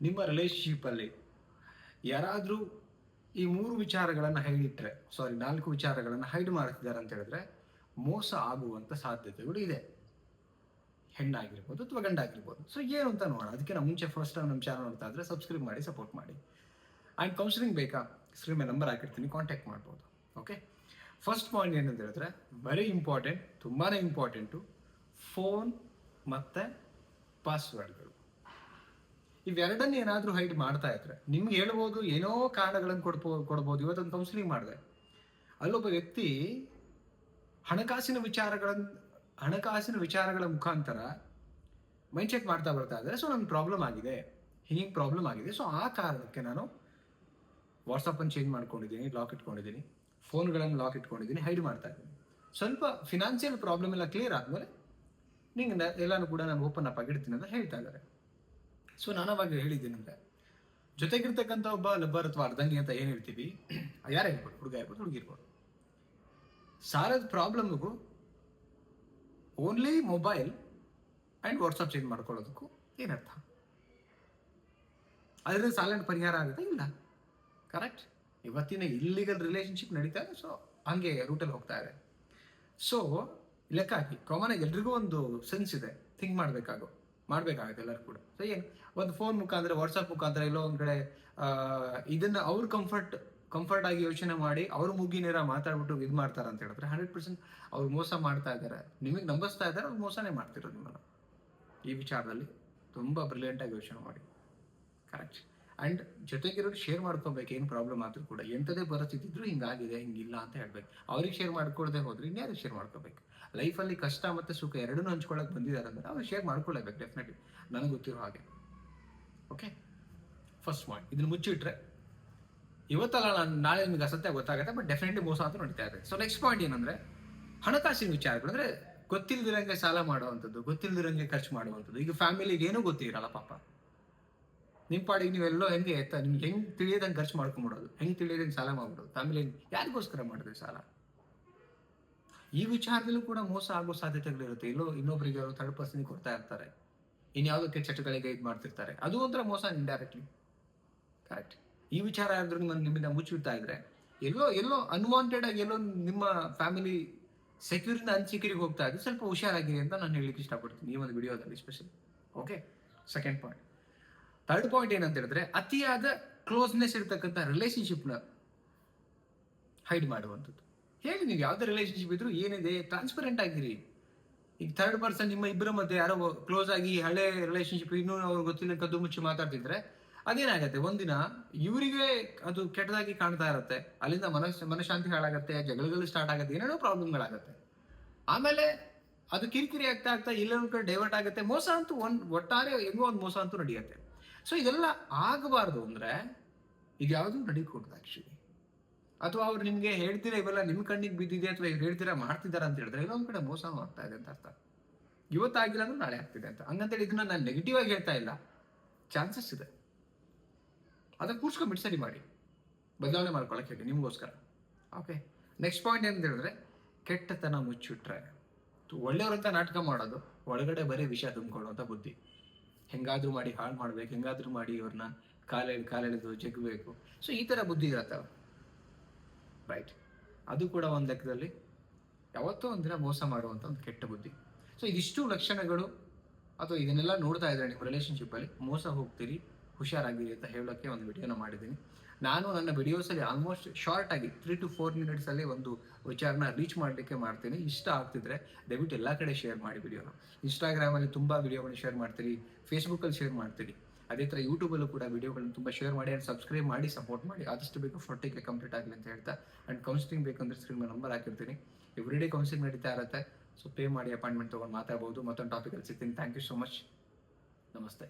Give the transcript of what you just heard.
ನಿಮ್ಮ ರಿಲೇಶನ್ಶಿಪ್ಪಲ್ಲಿ ಯಾರಾದರೂ ಈ 3 ವಿಚಾರಗಳನ್ನು ಹೈಡಿಟ್ರೆ, 4 ವಿಚಾರಗಳನ್ನು ಹೈಡ್ ಮಾಡ್ತಿದ್ದಾರೆ ಅಂತ ಹೇಳಿದ್ರೆ ಮೋಸ ಆಗುವಂಥ ಸಾಧ್ಯತೆಗಳು ಇದೆ. ಹೆಣ್ಣಾಗಿರ್ಬೋದು ಅಥವಾ ಗಂಡಾಗಿರ್ಬೋದು. ಸೊ ಏನು ಅಂತ ನೋಡೋಣ. ಅದಕ್ಕೆ ನಾವು ಮುಂಚೆ ಫಸ್ಟ್ ಟೈಮ್ ನಮ್ಮ ಚಾನಲ್ ನೋಡ್ತಾ ಇದ್ರೆ ಸಬ್ಸ್ಕ್ರೈಬ್ ಮಾಡಿ, ಸಪೋರ್ಟ್ ಮಾಡಿ. ಆ್ಯಂಡ್ ಕೌನ್ಸಿಲಿಂಗ್ ಬೇಕಾ? ಸ್ಕ್ರೀನ್ ಮೇಲೆ ನಂಬರ್ ಹಾಕಿರ್ತೀನಿ, ಕಾಂಟ್ಯಾಕ್ಟ್ ಮಾಡ್ಬೋದು. ಓಕೆ, ಫಸ್ಟ್ ಪಾಯಿಂಟ್ ಏನಂತ ಹೇಳಿದ್ರೆ ವೆರಿ ಇಂಪಾರ್ಟೆಂಟ್, ತುಂಬಾ ಇಂಪಾರ್ಟೆಂಟು, ಫೋನ್ ಮತ್ತು ಪಾಸ್ವರ್ಡ್ಗಳು. ಇವೆರಡನ್ನು ಏನಾದರೂ ಹೈಡ್ ಮಾಡ್ತಾ ಇದ್ರೆ ನಿಮ್ಗೆ ಹೇಳ್ಬೋದು, ಏನೋ ಕಾರಣಗಳನ್ನು ಕೊಡ್ಬೋದು. ಇವತ್ತೊಂದು ಕೌನ್ಸಿಲಿಂಗ್ ಮಾಡಿದೆ, ಅಲ್ಲೊಬ್ಬ ವ್ಯಕ್ತಿ ಹಣಕಾಸಿನ ವಿಚಾರಗಳ ಮುಖಾಂತರ ಮೈಂಡ್ ಸೆಟ್ ಮಾಡ್ತಾ ಬರ್ತಾ ಇದ್ದಾರೆ. ಸೊ ನನ್ನ ಪ್ರಾಬ್ಲಮ್ ಆಗಿದೆ, ಹಿಂಗೆ ಪ್ರಾಬ್ಲಮ್ ಆಗಿದೆ. ಸೊ ಆ ಕಾರಣಕ್ಕೆ ನಾನು ವಾಟ್ಸಪ್ಪನ್ನು ಚೇಂಜ್ ಮಾಡ್ಕೊಂಡಿದ್ದೀನಿ, ಲಾಕ್ ಇಟ್ಕೊಂಡಿದ್ದೀನಿ, ಫೋನ್ಗಳನ್ನು ಲಾಕ್ ಇಟ್ಕೊಂಡಿದ್ದೀನಿ, ಹೈಡ್ ಮಾಡ್ತಾ ಇದ್ದೀನಿ. ಸ್ವಲ್ಪ ಫಿನಾನ್ಷಿಯಲ್ ಪ್ರಾಬ್ಲಮ್ ಎಲ್ಲ ಕ್ಲಿಯರ್ ಆದಮೇಲೆ ನಿಂಗೆ ಎಲ್ಲನೂ ಕೂಡ ನಾನು ಓಪನ್ ಅಪ್ ಆಗಿಡ್ತೀನಿ ಅಂತ ಹೇಳ್ತಾ ಇದ್ದಾರೆ. ಸೊ ನಾನು ಅವಾಗ ಹೇಳಿದ್ದೀನಿ ಅಂದರೆ, ಜೊತೆಗಿರ್ತಕ್ಕಂಥ ಒಬ್ಬ ಲಬ್ಬರ್ ಅಥವಾ ಅರ್ಧಂಗಿ ಅಂತ ಏನು ಹೇಳ್ತೀವಿ, ಯಾರೇ ಇರ್ಬೋದು, ಹುಡುಗ ಇರ್ಬೋದು, ಹುಡುಗಿ ಇರ್ಬೋದು, ಸಾಲದ ಪ್ರಾಬ್ಲಮ್ಗೂ only mobile and WhatsApp change ಮಾಡ್ಕೊಳ್ಳೋದಕ್ಕೂ ಏನರ್ಥ? ಅದರಿಂದ ಸಾಲದ ಪರಿಹಾರ ಆಗುತ್ತೆ? ಇಲ್ಲ. ಕರೆಕ್ಟ್. ಇವತ್ತಿನ ಇಲ್ಲಿಗಲ್ ರಿಲೇಷನ್ಶಿಪ್ ನಡೀತಾ ಇದೆ. ಸೊ ಹಂಗೆ ರೂಟಲ್ಲಿ ಹೋಗ್ತಾ ಇದೆ. ಸೊ ಲೆಕ್ಕ ಹಾಕಿ, ಕಾಮನ್ ಆಗಿ ಎಲ್ರಿಗೂ ಒಂದು ಸೆನ್ಸ್ ಇದೆ, ಥಿಂಕ್ ಮಾಡಬೇಕಾಗುತ್ತೆ ಎಲ್ಲರೂ ಕೂಡ. ಸೊ ಏನು, ಒಂದು ಫೋನ್ ಮುಖಾಂತರ, ವಾಟ್ಸಪ್ ಮುಖಾಂತರ ಎಲ್ಲೋ ಒಂದು ಕಡೆ ಇದನ್ನು ಅವ್ರು ಕಂಫರ್ಟ್ ಆಗಿ ಯೋಚನೆ ಮಾಡಿ ಅವ್ರ ಮುಗಿನೇರ ಮಾತಾಡ್ಬಿಟ್ಟು ಇದು ಮಾಡ್ತಾರೆ ಅಂತ ಹೇಳಿದ್ರೆ 100% ಅವ್ರು ಮೋಸ ಮಾಡ್ತಾ ಇದ್ದಾರೆ. ನಿಮಗೆ ನಂಬಿಸ್ತಾ ಇದ್ದಾರೆ, ಅವ್ರು ಮೋಸನೇ ಮಾಡ್ತಿರೋದು ನಿಮ್ಮನ್ನು. ಈ ವಿಚಾರದಲ್ಲಿ ತುಂಬ ಬ್ರಿಲಿಯಂಟಾಗಿ ಯೋಚನೆ ಮಾಡಿ. ಕರೆಕ್ಟ್. ಆ್ಯಂಡ್ ಜೊತೆಗಿರೋರು ಶೇರ್ ಮಾಡ್ಕೋಬೇಕು, ಏನು ಪ್ರಾಬ್ಲಮ್ ಆದರೂ ಕೂಡ. ಎಂಥದೇ ಪರಿಸ್ಥಿತಿ ಇದ್ರೂ ಹಿಂಗಾಗಿದೆ, ಹಿಂಗಿಲ್ಲ ಅಂತ ಹೇಳ್ಬೇಕು. ಅವ್ರಿಗೆ ಶೇರ್ ಮಾಡ್ಕೊಳ್ದೆ ಹೋದ್ರೆ ಇನ್ಯಾರಿಗೆ ಶೇರ್ ಮಾಡ್ಕೋಬೇಕು? ಲೈಫಲ್ಲಿ ಕಷ್ಟ ಮತ್ತು ಸುಖ ಎರಡನ್ನೂ ಹಂಚ್ಕೊಳ್ಳೋಕೆ ಬಂದಿದ್ದಾರೆ ಅಂದರೆ ಅವ್ರು ಶೇರ್ ಮಾಡ್ಕೊಳ್ಳೇಬೇಕು, ಡೆಫಿನೆಟ್ಲಿ, ನನಗೆ ಗೊತ್ತಿರೋ ಹಾಗೆ. Okay, first point. ಇದನ್ನು ಮುಚ್ಚಿಟ್ರೆ ಇವತ್ತಲ್ಲ ನಾಳೆ ನಿಮಗೆ ಅಸತ್ಯ ಗೊತ್ತಾಗುತ್ತೆ, ಬಟ್ ಡೆಫಿನೆಟ್ಲಿ ಮೋಸ ಅಂತ ನಡೀತಾ ಇದೆ. ಸೊ ನೆಕ್ಸ್ಟ್ ಪಾಯಿಂಟ್ ಏನಂದರೆ ಹಣಕಾಸಿನ ವಿಚಾರಗಳು. ಅಂದರೆ ಗೊತ್ತಿಲ್ದಿರಂಗೆ ಸಾಲ ಮಾಡುವಂಥದ್ದು, ಗೊತ್ತಿಲ್ದಿರಂಗೆ ಖರ್ಚು ಮಾಡುವಂಥದ್ದು. ಈಗ ಫ್ಯಾಮಿಲಿಗೆ ಏನೂ ಗೊತ್ತಿರಲ್ಲ ಪಾಪ, ನಿಮ್ಮ ಪಾಡಿಗೆ ನೀವೆಲ್ಲೋ ಹೆಂಗೆ ನಿಮ್ಗೆ ಹೆಂಗೆ ತಿಳಿಯೋದಂಗೆ ಖರ್ಚು ಮಾಡ್ಕೊಂಬಿಡೋದು, ಹೆಂಗೆ ತಿಳಿಯೋದಂಗೆ ಸಾಲ ಮಾಡ್ಬಿಡೋದು. ಫ್ಯಾಮಿಲಿ ಯಾರಿಗೋಸ್ಕರ ಮಾಡಿದ್ರಿ ಸಾಲ? ಈ ವಿಚಾರದಲ್ಲೂ ಕೂಡ ಮೋಸ ಆಗೋ ಸಾಧ್ಯತೆಗಳಿರುತ್ತೆ. ಇನ್ನೊಬ್ಬರಿಗೆ ಥರ್ಡ್ ಪರ್ಸನ್ಗೆ ಕೊಡ್ತಾ ಇರ್ತಾರೆ, ಇನ್ಯಾವುದಕ್ಕೆ ಚಟಗಳಿಗೆ ಇದು ಮಾಡ್ತಿರ್ತಾರೆ. ಅದು ಒಂಥರ ಮೋಸ ಇಂಡೈರೆಕ್ಟ್ಲಿ. ಕರೆಕ್ಟ್. ಈ ವಿಚಾರ ಆದ್ರೂ ನಿಮ್ಮಿಂದ ಮುಚ್ಚಿಡ್ತಾ ಇದ್ರೆ ಎಲ್ಲೋ ಅನ್ವಾಂಟೆಡ್ ಆಗಿ ಎಲ್ಲೋ ನಿಮ್ಮ ಫ್ಯಾಮಿಲಿ ಸೆಕ್ಯೂರಿಂದ ಅನ್ಸೆಕ್ಯೂರಿಗೆ ಹೋಗ್ತಾ ಇದ್ರೆ ಸ್ವಲ್ಪ ಹುಷಾರಾಗಿರಿ ಅಂತ ನಾನು ಹೇಳಲಿಕ್ಕೆ ಇಷ್ಟಪಡ್ತೀನಿ ಈ ಒಂದು ವಿಡಿಯೋದಲ್ಲಿ specially. Okay, second point. Third point ಏನಂತ ಹೇಳಿದ್ರೆ ಅತಿಯಾದ ಕ್ಲೋಸ್ನೆಸ್ ಇರ್ತಕ್ಕಂಥ ರಿಲೇಶನ್ಶಿಪ್ನ ಹೈಡ್ ಮಾಡುವಂಥದ್ದು. ಹೇಳಿ, ನೀವು ಯಾವುದೇ ರಿಲೇಶನ್ಶಿಪ್ ಇದ್ರೂ ಏನಿದೆ ಟ್ರಾನ್ಸ್ಪರೆಂಟ್ ಆಗಿರಿ. ಈಗ ಥರ್ಡ್ ಪರ್ಸನ್ ನಿಮ್ಮ ಇಬ್ಬರ ಮಧ್ಯೆ ಯಾರೋ ಕ್ಲೋಸ್ ಆಗಿ ಹಳೆ ರಿಲೇಶನ್ಶಿಪ್ ಇನ್ನೂ ಅವ್ರಿಗೆ ಗೊತ್ತಿಲ್ಲ ಕದ್ದು ಮುಚ್ಚಿ ಮಾತಾಡ್ತಿದ್ರೆ ಅದೇನಾಗತ್ತೆ, ಒಂದಿನ ಇವರಿಗೆ ಅದು ಕೆಟ್ಟದಾಗಿ ಕಾಣ್ತಾ ಇರುತ್ತೆ. ಅಲ್ಲಿಂದ ಮನಶಾಂತಿ ಹಾಳಾಗತ್ತೆ, ಜಗಳಗಳು ಸ್ಟಾರ್ಟ್ ಆಗುತ್ತೆ, ಏನೇನೋ ಪ್ರಾಬ್ಲಮ್ಗಳಾಗತ್ತೆ. ಆಮೇಲೆ ಅದು ಕಿರಿಕಿರಿ ಆಗ್ತಾ ಇಲ್ಲೊಂದು ಕಡೆ ಡೈವರ್ಟ್ ಆಗುತ್ತೆ. ಮೋಸ ಅಂತೂ ಒಟ್ಟಾರೆ ಹೆಂಗೋ ಒಂದು ಮೋಸ ಅಂತೂ ನಡೆಯುತ್ತೆ. ಸೊ ಇದೆಲ್ಲ ಆಗಬಾರ್ದು ಅಂದರೆ ಇದು ಯಾವುದೂ ನಡೀಕೊಡ್ದು ಆ್ಯಕ್ಚುಲಿ. ಅಥವಾ ಅವ್ರು ನಿಮಗೆ ಹೇಳ್ತೀರಾ ಇವೆಲ್ಲ ನಿಮ್ಮ ಕಣ್ಣಿಗೆ ಬಿದ್ದಿದೆ ಅಥವಾ ಇವ್ರು ಹೇಳ್ತೀರಾ ಮಾಡ್ತಿದ್ದಾರೆ ಅಂತ ಹೇಳಿದ್ರೆ ಇನ್ನೊಂದು ಕಡೆ ಮೋಸ ಆಗ್ತಾ ಇದೆ ಅಂತ ಅರ್ಥ. ಇವತ್ತಾಗಿಲ್ಲ ಅಂದ್ರೆ ನಾಳೆ ಆಗ್ತಿದೆ ಅಂತ. ಹಂಗಂತೇಳಿ ಇದನ್ನ ನಾನು ನೆಗೆಟಿವ್ ಆಗಿ ಹೇಳ್ತಾ ಇಲ್ಲ, ಚಾನ್ಸಸ್ ಇದೆ. ಅದಕ್ಕೆ ಕೂರ್ಸ್ಕೊಂಡ್ಬಿಟ್ಟು ಸರಿ ಮಾಡಿ, ಬದಲಾವಣೆ ಮಾಡ್ಕೊಳಕ್ಕೆ ಹೇಳಿ ನಿಮಗೋಸ್ಕರ. ಓಕೆ, ನೆಕ್ಸ್ಟ್ ಪಾಯಿಂಟ್ ಏನಂತ ಹೇಳಿದ್ರೆ ಕೆಟ್ಟತನ ಮುಚ್ಚಿಟ್ರೆ. ಒಳ್ಳೆಯವ್ರಂತ ನಾಟಕ ಮಾಡೋದು, ಒಳಗಡೆ ಬರೀ ವಿಷ ತುಂಬಿಕೊಳ್ಳುವಂಥ ಬುದ್ಧಿ. ಹೆಂಗಾದ್ರೂ ಮಾಡಿ ಹಾಳು ಮಾಡ್ಬೇಕು, ಹೆಂಗಾದ್ರೂ ಮಾಡಿ ಇವ್ರನ್ನ ಕಾಲೆಳೆದು ಜಗ್ಬೇಕು. ಸೊ ಈ ಥರ ಬುದ್ಧಿ ಇರತ್ತವ, ರೈಟ್. ಅದು ಕೂಡ ಒಂದು ಲೆಕ್ಕದಲ್ಲಿ ಯಾವತ್ತೋ ಒಂದಿನ ಮೋಸ ಮಾಡುವಂಥ ಒಂದು ಕೆಟ್ಟ ಬುದ್ಧಿ. ಸೊ ಇದಿಷ್ಟು ಲಕ್ಷಣಗಳು ಅಥವಾ ಇದನ್ನೆಲ್ಲ ನೋಡ್ತಾ ಇದ್ರೆ ನಿಮ್ಮ ರಿಲೇಷನ್ಶಿಪ್ಪಲ್ಲಿ ಮೋಸ ಹೋಗ್ತೀರಿ, ಹುಷಾರಾಗಿರಿ ಅಂತ ಹೇಳೋಕ್ಕೆ ಒಂದು ವಿಡಿಯೋನ ಮಾಡಿದ್ದೀನಿ. ನಾನು ನನ್ನ ವಿಡಿಯೋಸಲ್ಲಿ ಆಲ್ಮೋಸ್ಟ್ ಶಾರ್ಟ್ ಆಗಿ 3 to 4 minutesಲ್ಲಿ ಒಂದು ವಿಚಾರನ ರೀಚ್ ಮಾಡಲಿಕ್ಕೆ ಮಾಡ್ತೀನಿ. ಇಷ್ಟ ಆಗ್ತಿದ್ರೆ ದಯವಿಟ್ಟು ಎಲ್ಲ ಕಡೆ ಶೇರ್ ಮಾಡಿ ವಿಡಿಯೋನ. ಇನ್ಸ್ಟಾಗ್ರಾಮಲ್ಲಿ ತುಂಬ ವಿಡಿಯೋಗಳನ್ನ ಶೇರ್ ಮಾಡ್ತೀರಿ, ಫೇಸ್ಬುಕ್ಕಲ್ಲಿ ಶೇರ್ ಮಾಡ್ತೀರಿ, ಅದೇ ಥರ ಯೂಟ್ಯೂಬಲ್ಲೂ ಕೂಡ ವಿಡಿಯೋಗಳನ್ನ ತುಂಬ ಶೇರ್ ಮಾಡಿ ಆ್ಯಂಡ್ ಸಬ್ಸ್ಕ್ರೈಬ್ ಮಾಡಿ ಸಪೋರ್ಟ್ ಮಾಡಿ. ಆದಷ್ಟು ಬೇಗ 40K ಕಂಪ್ಲೀಟ್ ಆಗಲಿ ಅಂತ ಹೇಳ್ತಾ, ಆ್ಯಂಡ್ ಕೌನ್ಸಿಲಿಂಗ್ ಬೇಕಂದ್ರೆ ಸ್ಕ್ರೀನ್ ಮೇಲೆ ನಂಬರ್ ಹಾಕಿರ್ತೀನಿ. ಎವ್ರಿಡೇ ಕೌನ್ಸಿಲಿಂಗ್ ನಡೀತಾ ಇರುತ್ತೆ. ಸೊ ಪೇ ಮಾಡಿ ಅಪಾಯಿಂಟ್ಮೆಂಟ್ ತೊಗೊಂಡು ಮಾತಾಡ್ಬೋದು. ಮತ್ತೊಂದು ಟಾಪಿಕಲ್ಲಿ ಸಿಗ್ತೀನಿ. Thank you so much. ನಮಸ್ತೆ.